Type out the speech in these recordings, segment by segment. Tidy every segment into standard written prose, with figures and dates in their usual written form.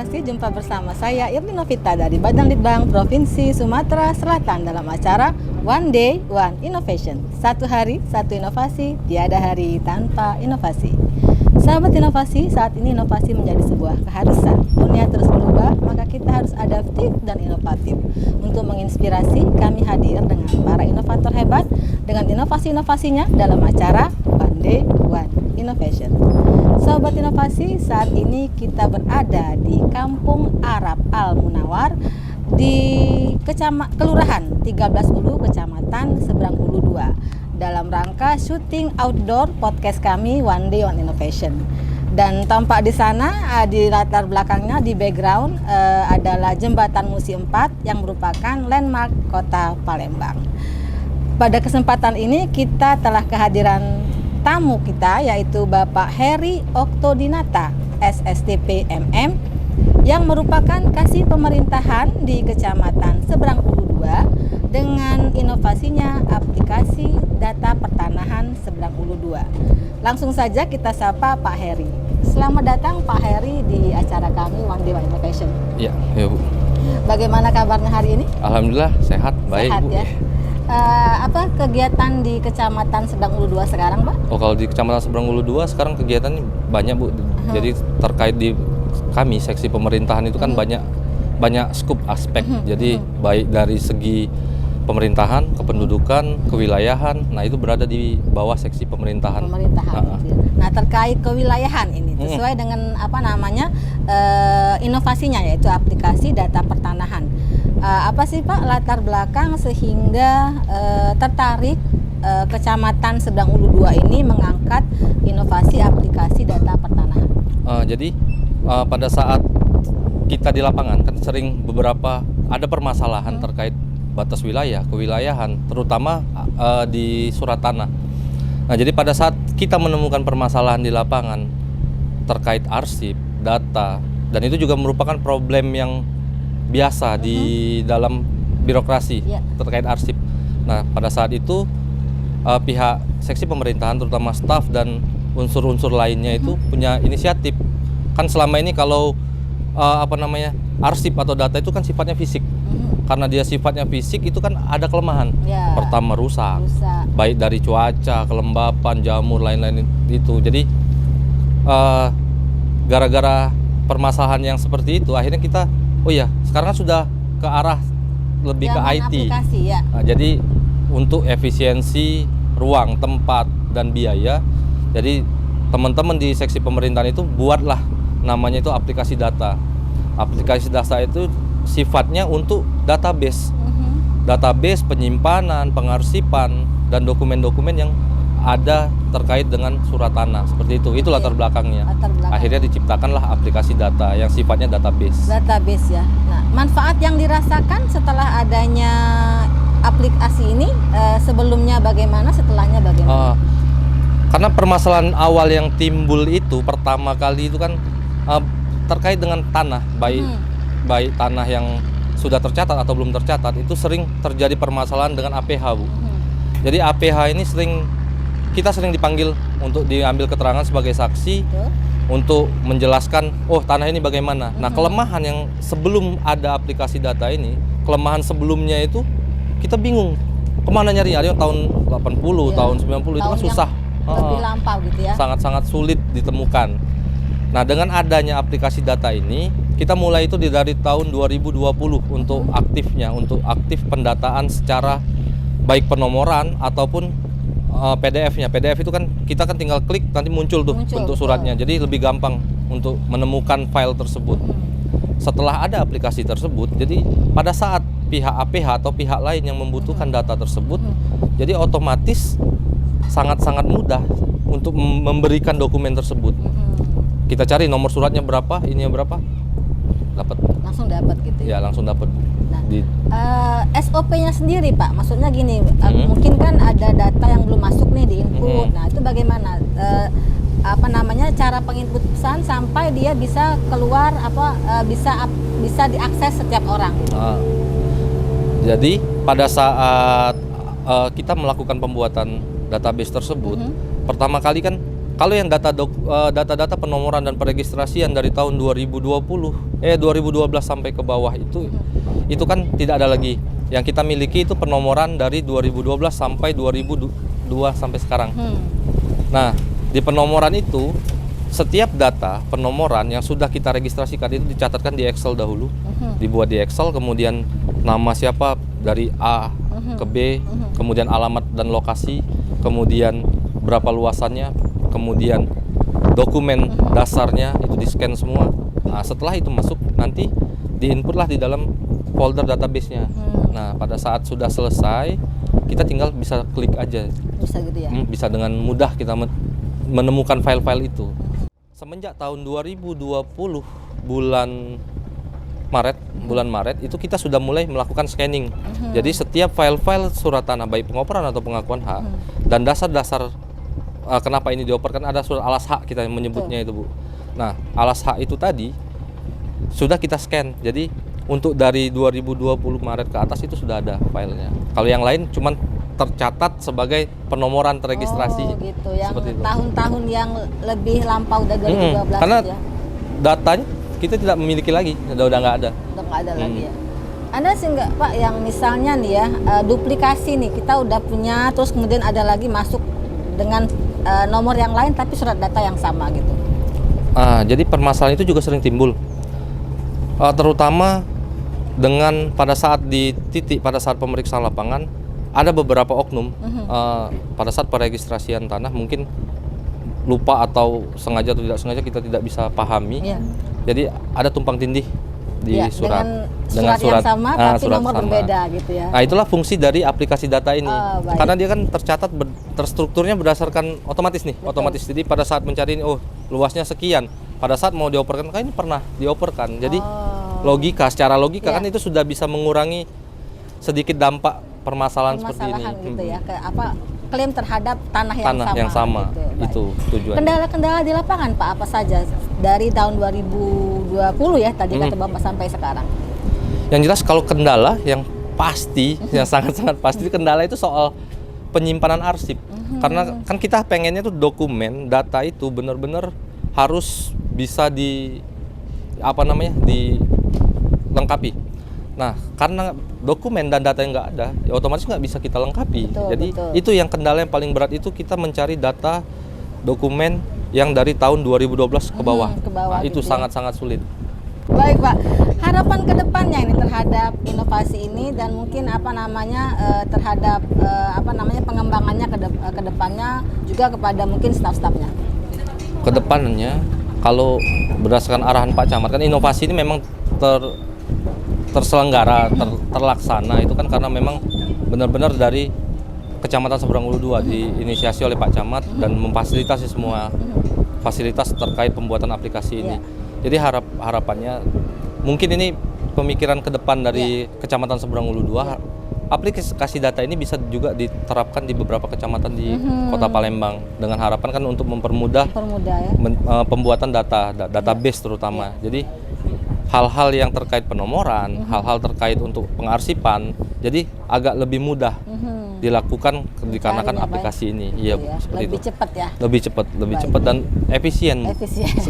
Inovasi, jumpa bersama saya Irni Novita dari Badan Litbang Provinsi Sumatera Selatan dalam acara One Day One Innovation. Satu hari, satu inovasi, tiada hari tanpa inovasi. Sahabat inovasi, saat ini inovasi menjadi sebuah keharusan. Dunia terus berubah, maka kita harus adaptif dan inovatif. Untuk menginspirasi, kami hadir dengan para inovator hebat dengan inovasi-inovasinya dalam acara One Day One Innovation. Sahabat inovasi, saat ini kita berada di Kampung Arab Al Munawar di Kelurahan 13 Ulu, Kecamatan Seberang Ulu 2 dalam rangka syuting outdoor podcast kami One Day One Innovation. Dan tampak di sana di latar belakangnya di background adalah Jembatan Musi 4 yang merupakan landmark Kota Palembang. Pada kesempatan ini kita telah kehadiran tamu kita yaitu Bapak Heri Oktodinata, SSTP MM, yang merupakan kasih pemerintahan di Kecamatan Seberang Ulu 2 dengan inovasinya aplikasi data pertanahan Seberang Ulu 2. Langsung saja kita sapa Pak Heri. Selamat datang Pak Heri di acara kami One Day One Innovation. Ya Bu. Bagaimana kabarnya hari ini? Alhamdulillah sehat, baik sehat, Bu. Ya. Apa kegiatan di Kecamatan Seberang Ulu 2 sekarang, Pak? Oh, kalau di Kecamatan Seberang Ulu 2 sekarang kegiatannya banyak Bu. Jadi terkait di kami seksi pemerintahan itu kan banyak skup aspek. Jadi baik dari segi pemerintahan, kependudukan, kewilayahan. Nah, itu berada di bawah seksi pemerintahan. Nah, terkait kewilayahan ini sesuai dengan apa namanya inovasinya yaitu aplikasi data pertanahan. Apa sih Pak latar belakang sehingga tertarik Kecamatan Seberang Ulu 2 ini mengangkat inovasi aplikasi data pertanahan? Jadi pada saat kita di lapangan kan sering beberapa ada permasalahan terkait batas wilayah, kewilayahan, terutama di surat tanah. Nah, jadi pada saat kita menemukan permasalahan di lapangan terkait arsip, data, dan itu juga merupakan problem yang biasa di dalam birokrasi terkait arsip. Nah, pada saat itu pihak seksi pemerintahan terutama staf dan unsur-unsur lainnya itu punya inisiatif. Kan selama ini kalau arsip atau data itu kan sifatnya fisik. Karena dia sifatnya fisik itu kan ada kelemahan. Pertama rusak. Baik dari cuaca, kelembapan, jamur, lain-lain itu. Jadi gara-gara permasalahan yang seperti itu akhirnya kita sekarang sudah ke arah lebih ke IT. Aplikasi, ya. Nah, jadi untuk efisiensi ruang, tempat, dan biaya, jadi teman-teman di seksi pemerintahan itu buatlah namanya itu aplikasi data. Aplikasi data itu sifatnya untuk database. Database penyimpanan, pengarsipan, dan dokumen-dokumen yang ada terkait dengan surat tanah seperti itu. Itu latar belakangnya. Akhirnya diciptakanlah aplikasi data yang sifatnya database. Database, ya. Nah, manfaat yang dirasakan setelah adanya aplikasi ini sebelumnya bagaimana, setelahnya bagaimana? Karena permasalahan awal yang timbul itu pertama kali itu kan terkait dengan tanah, baik tanah yang sudah tercatat atau belum tercatat, itu sering terjadi permasalahan dengan APH, Bu. Jadi APH ini kita sering dipanggil untuk diambil keterangan sebagai saksi untuk menjelaskan tanah ini bagaimana. Nah, kelemahan yang sebelum ada aplikasi data ini, kelemahan sebelumnya itu kita bingung kemana nyarinya. Ada tahun 80, tahun 90 itu kan susah, lebih lampau gitu ya, sangat-sangat sulit ditemukan. Nah, dengan adanya aplikasi data ini kita mulai itu dari tahun 2020 untuk aktif pendataan secara baik penomoran ataupun PDF-nya. PDF itu kan kita kan tinggal klik nanti muncul bentuk suratnya. Jadi lebih gampang untuk menemukan file tersebut. Setelah ada aplikasi tersebut, jadi pada saat pihak APH atau pihak lain yang membutuhkan data tersebut, jadi otomatis sangat-sangat mudah untuk memberikan dokumen tersebut. Kita cari nomor suratnya berapa, ininya berapa, langsung dapat gitu ya. Langsung dapat. Nah, SOP-nya sendiri Pak, maksudnya gini, mungkin kan ada data yang belum masuk nih di input. Nah, itu bagaimana cara penginputan sampai dia bisa keluar bisa diakses setiap orang gitu. Jadi pada saat kita melakukan pembuatan database tersebut, pertama kali kan Kalau yang data-data penomoran dan peregistrasian dari tahun 2012 sampai ke bawah itu kan tidak ada lagi. Yang kita miliki itu penomoran dari 2012 sampai 2002 sampai sekarang. Nah, di penomoran itu setiap data penomoran yang sudah kita registrasikan itu dicatatkan di Excel dahulu. Dibuat di Excel, kemudian nama siapa dari A ke B, kemudian alamat dan lokasi, kemudian berapa luasannya, kemudian dokumen dasarnya itu di-scan semua. Nah, setelah itu masuk nanti di-inputlah di dalam folder database-nya. Nah, pada saat sudah selesai, kita tinggal bisa klik aja. Bisa gitu ya. Bisa dengan mudah kita menemukan file-file itu. Semenjak tahun 2020 bulan Maret itu kita sudah mulai melakukan scanning. Jadi setiap file-file surat tanah baik pengoperan atau pengakuan hak dan dasar-dasar kenapa ini dioperkan, ada surat alas hak kita menyebutnya itu, Bu. Nah, alas hak itu tadi sudah kita scan. Jadi untuk dari 2020 Maret ke atas itu sudah ada filenya. Kalau yang lain cuman tercatat sebagai penomoran terregistrasi. Oh gitu, yang tahun-tahun yang lebih lampau dari 2012 karena ya? Datanya kita tidak memiliki lagi, udah nggak ada. Udah nggak ada lagi ya. Ada sih nggak Pak yang misalnya nih ya, duplikasi nih, kita udah punya terus kemudian ada lagi masuk dengan nomor yang lain tapi surat data yang sama gitu. Jadi permasalahan itu juga sering timbul. Terutama dengan pada saat pada saat pemeriksaan lapangan, ada beberapa oknum pada saat peregistrasian tanah mungkin lupa atau sengaja atau tidak sengaja kita tidak bisa pahami. Jadi ada tumpang tindih di surat yang sama tapi surat nomor sama. berbeda gitu ya. Nah, itulah fungsi dari aplikasi data ini. Karena dia kan tercatat terstrukturnya berdasarkan otomatis nih. Betul. Otomatis. Jadi pada saat mencari ini, luasnya sekian. Pada saat mau dioperkan, ini pernah dioperkan. Jadi secara logika kan itu sudah bisa mengurangi sedikit dampak permasalahan seperti ini. Gitu ya. Klaim terhadap tanah yang sama. Gitu. Itu tujuan. Kendala-kendala di lapangan Pak apa saja dari tahun 2020 ya tadi kata Bapak sampai sekarang? Yang jelas kalau kendala yang pasti, yang sangat-sangat pasti kendala itu soal penyimpanan arsip. Karena kan kita pengennya tuh dokumen, data itu benar-benar harus bisa dilengkapi. Nah, karena dokumen dan data yang nggak ada, ya otomatis nggak bisa kita lengkapi. Jadi itu yang kendala yang paling berat itu kita mencari data dokumen yang dari tahun 2012 ke bawah. Nah, itu sangat-sangat sulit. Baik Pak, harapan kedepannya ini terhadap inovasi ini dan mungkin terhadap pengembangannya kedepannya juga kepada mungkin staf-stafnya. Kedepannya kalau berdasarkan arahan Pak Camat kan inovasi ini memang terselenggara, terlaksana itu kan karena memang benar-benar dari Kecamatan Seberang Ulu 2 diinisiasi oleh Pak Camat dan memfasilitasi semua fasilitas terkait pembuatan aplikasi ini. Jadi harapannya mungkin ini pemikiran ke depan dari Kecamatan Seberang Ulu 2, aplikasi data ini bisa juga diterapkan di beberapa kecamatan di Kota Palembang dengan harapan kan untuk mempermudah pembuatan database terutama. Jadi hal-hal yang terkait penomoran, hal-hal terkait untuk pengarsipan, jadi agak lebih mudah dilakukan dikarenakan aplikasi ini. Iya, Bu, seperti lebih itu. Cepat ya. Lebih cepat dan efisien.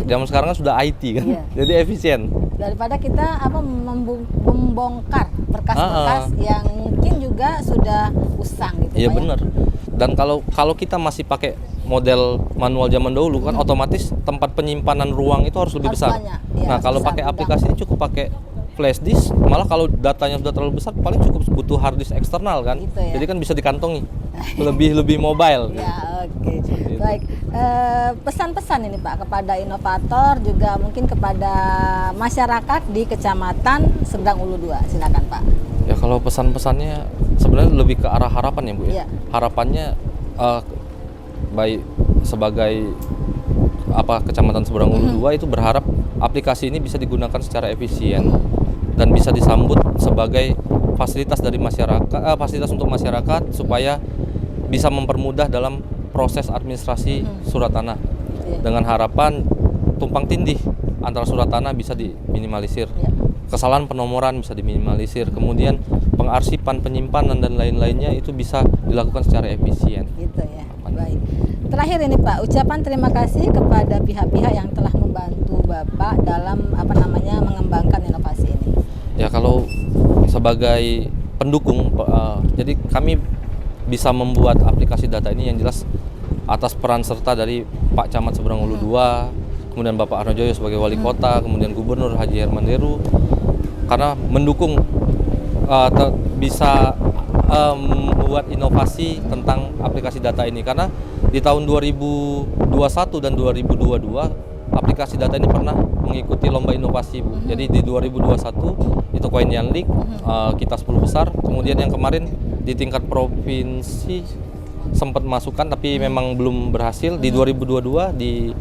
Zaman sekarang kan sudah IT kan, jadi efisien. Daripada kita membongkar berkas-berkas yang mungkin juga sudah usang gitu. Iya benar. Dan kalau kita masih pakai model manual zaman dahulu kan otomatis tempat penyimpanan ruang itu harus lebih besar. Nah, kalau pakai aplikasi ini cukup pakai flash disk, malah kalau datanya sudah terlalu besar paling cukup butuh hard disk eksternal kan. Gitu ya? Jadi kan bisa dikantongi. lebih mobile. Ya, oke. Baik. Pesan-pesan ini Pak kepada inovator juga mungkin kepada masyarakat di Kecamatan Seberang Ulu 2. Silakan Pak. Ya kalau pesan-pesannya sebenarnya lebih ke arah harapan ya Bu ya. Harapannya baik sebagai Kecamatan Seberang Ulu 2 itu berharap aplikasi ini bisa digunakan secara efisien dan bisa disambut sebagai fasilitas dari masyarakat, fasilitas untuk masyarakat supaya bisa mempermudah dalam proses administrasi surat tanah. Dengan harapan tumpang tindih antara surat tanah bisa diminimalisir. Kesalahan penomoran bisa diminimalisir. Kemudian pengarsipan, penyimpanan dan lain-lainnya itu bisa dilakukan secara efisien. Gitu ya. Baik. Terakhir ini Pak, ucapan terima kasih kepada pihak-pihak yang telah membantu Bapak dalam mengembangkan inovasi ini. Ya, kalau sebagai pendukung, jadi kami bisa membuat aplikasi data ini yang jelas atas peran serta dari Pak Camat Seberang Ulu II, kemudian Bapak Arnojoyo sebagai wali kota, kemudian Gubernur Haji Herman Deru, karena mendukung bisa membuat inovasi tentang aplikasi data ini. Karena di tahun 2021 dan 2022 aplikasi data ini pernah mengikuti lomba inovasi, Bu. Jadi di 2021 itu Koin Yanlik, kita 10 besar. Kemudian yang kemarin di tingkat provinsi sempat masukkan tapi memang belum berhasil. Di 2022 di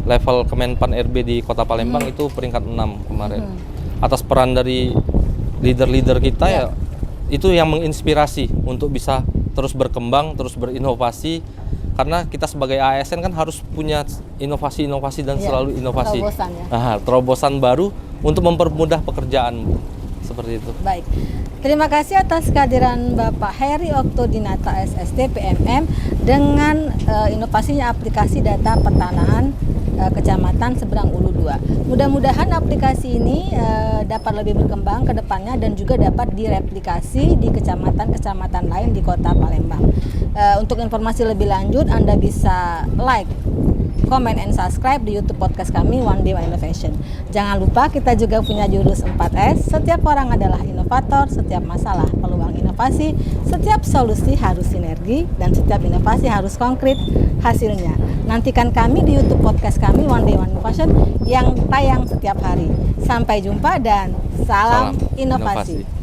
level Kemenpan RB di Kota Palembang itu peringkat 6 kemarin. Atas peran dari leader-leader kita ya, itu yang menginspirasi untuk bisa terus berkembang, terus berinovasi. Karena kita sebagai ASN kan harus punya inovasi-inovasi dan selalu inovasi. Terobosan ya. Terobosan baru untuk mempermudah pekerjaan, Bu. Seperti itu. Baik. Terima kasih atas kehadiran Bapak Heri Oktodinata SST PMM dengan inovasinya aplikasi data pertanahan Kecamatan Seberang Ulu II. Mudah-mudahan aplikasi ini dapat lebih berkembang ke depannya dan juga dapat direplikasi di kecamatan-kecamatan lain di Kota Palembang. Untuk informasi lebih lanjut Anda bisa like, comment, and subscribe di YouTube podcast kami One Day One Innovation. Jangan lupa kita juga punya jurus 4S. Setiap orang adalah inovator, setiap masalah peluang inovasi, setiap solusi harus sinergi, dan setiap inovasi harus konkret hasilnya. Nantikan kami di YouTube podcast kami One Day One Innovation yang tayang setiap hari. Sampai jumpa dan salam inovasi.